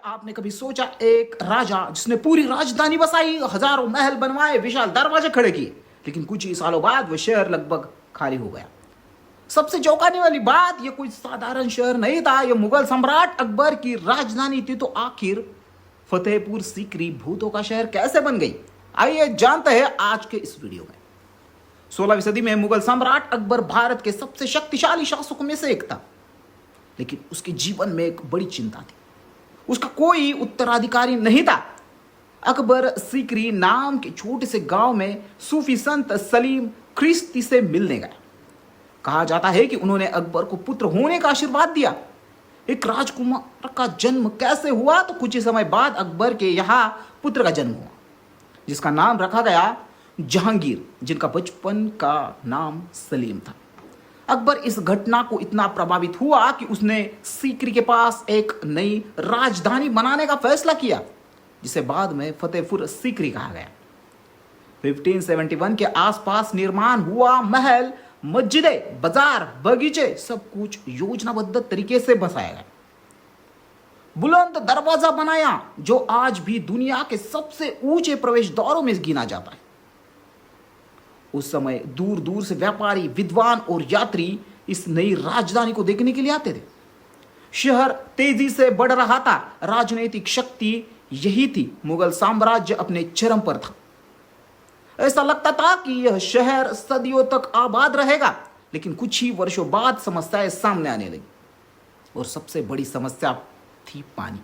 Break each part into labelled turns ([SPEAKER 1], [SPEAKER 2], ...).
[SPEAKER 1] आपने कभी सोचा एक राजा जिसने पूरी राजधानी बसाई, हजारों महल बनवाए, विशाल दरवाजे खड़े किए, लेकिन कुछ ही सालों बाद वह शहर लगभग खाली हो गया। सबसे चौंकाने वाली बात, यह कोई साधारण शहर नहीं था, यह मुगल सम्राट अकबर की राजधानी थी। तो आखिर फतेहपुर सीकरी भूतों का शहर कैसे बन गई? आइए जानते हैं आज के इस वीडियो में। 16वीं सदी में मुगल सम्राट अकबर भारत के सबसे शक्तिशाली शासकों में से एक था, लेकिन उसके जीवन में एक बड़ी चिंता थी। उसका कोई उत्तराधिकारी नहीं था। अकबर सीकरी नाम के छोटे से गांव में सूफी संत सलीम ख्रिस्ती से मिलने गया। कहा जाता है कि उन्होंने अकबर को पुत्र होने का आशीर्वाद दिया। एक राजकुमार का जन्म कैसे हुआ? तो कुछ ही समय बाद अकबर के यहां पुत्र का जन्म हुआ, जिसका नाम रखा गया जहांगीर, जिनका बचपन का नाम सलीम था। अकबर इस घटना को इतना प्रभावित हुआ कि उसने सीकरी के पास एक नई राजधानी बनाने का फैसला किया, जिसे बाद में फतेहपुर सीकरी कहा गया। 1571 के आसपास निर्माण हुआ महल, मस्जिदें, बाजार, बगीचे, सब कुछ योजनाबद्ध तरीके से बसाया गया। बुलंद दरवाजा बनाया, जो आज भी दुनिया के सबसे ऊंचे प्रवेश द्वारों में गिना जाता है। उस समय दूर दूर से व्यापारी, विद्वान और यात्री इस नई राजधानी को देखने के लिए आते थे। शहर तेजी से बढ़ रहा था, राजनीतिक शक्ति यही थी, मुगल साम्राज्य अपने चरम पर था। ऐसा लगता था कि यह शहर सदियों तक आबाद रहेगा, लेकिन कुछ ही वर्षों बाद समस्याएं सामने आने लगी, और सबसे बड़ी समस्या थी पानी।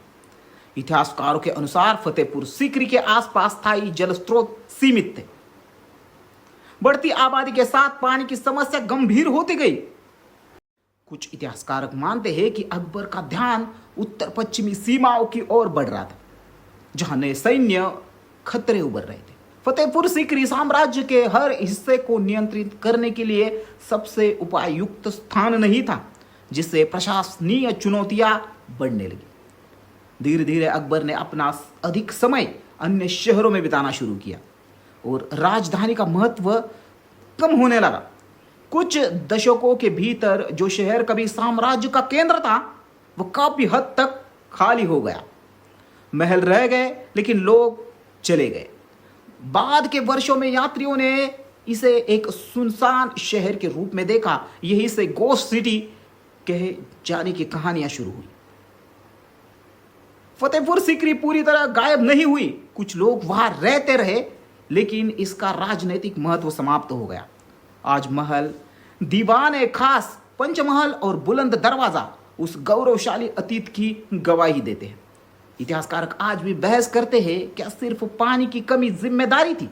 [SPEAKER 1] इतिहासकारों के अनुसार फतेहपुर सीकरी के आसपास स्थायी जल स्रोत सीमित थे। बढ़ती आबादी के साथ पानी की समस्या गंभीर होती गई। कुछ इतिहासकार मानते हैं कि अकबर का ध्यान उत्तर पश्चिमी सीमाओं की ओर बढ़ रहा था, जहां नए सैन्य खतरे उभर रहे थे। फतेहपुर सीकरी साम्राज्य के हर हिस्से को नियंत्रित करने के लिए सबसे उपयुक्त स्थान नहीं था, जिससे प्रशासनीय चुनौतियां बढ़ने लगी। धीरे धीरे अकबर ने अपना अधिक समय अन्य शहरों में बिताना शुरू किया, और राजधानी का महत्व कम होने लगा। कुछ दशकों के भीतर जो शहर कभी साम्राज्य का केंद्र था, वह काफी हद तक खाली हो गया। महल रह गए, लेकिन लोग चले गए। बाद के वर्षों में यात्रियों ने इसे एक सुनसान शहर के रूप में देखा। यही से गोस्ट सिटी कहे जाने की कहानियां शुरू हुई। फतेहपुर सीकरी पूरी तरह गायब नहीं हुई, कुछ लोग वहां रहते रहे, लेकिन इसका राजनीतिक महत्व समाप्त हो गया। आज महल, दीवाने खास, पंचमहल और बुलंद दरवाजा उस गौरवशाली अतीत की गवाही देते हैं। इतिहासकार आज भी बहस करते हैं, क्या सिर्फ पानी की कमी जिम्मेदारी थी,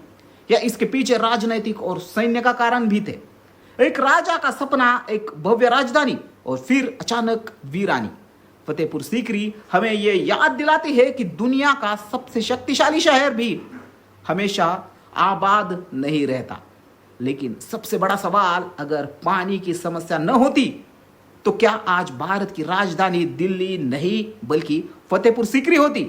[SPEAKER 1] या इसके पीछे राजनीतिक और सैन्य का कारण भी थे। एक राजा का सपना, एक भव्य राजधानी, और फिर अचानक वीरानी। फतेहपुर सीकरी हमें यह याद दिलाती है कि दुनिया का सबसे शक्तिशाली शहर भी हमेशा आबाद नहीं रहता। लेकिन सबसे बड़ा सवाल, अगर पानी की समस्या न होती, तो क्या आज भारत की राजधानी दिल्ली नहीं बल्कि फतेहपुर सीकरी होती?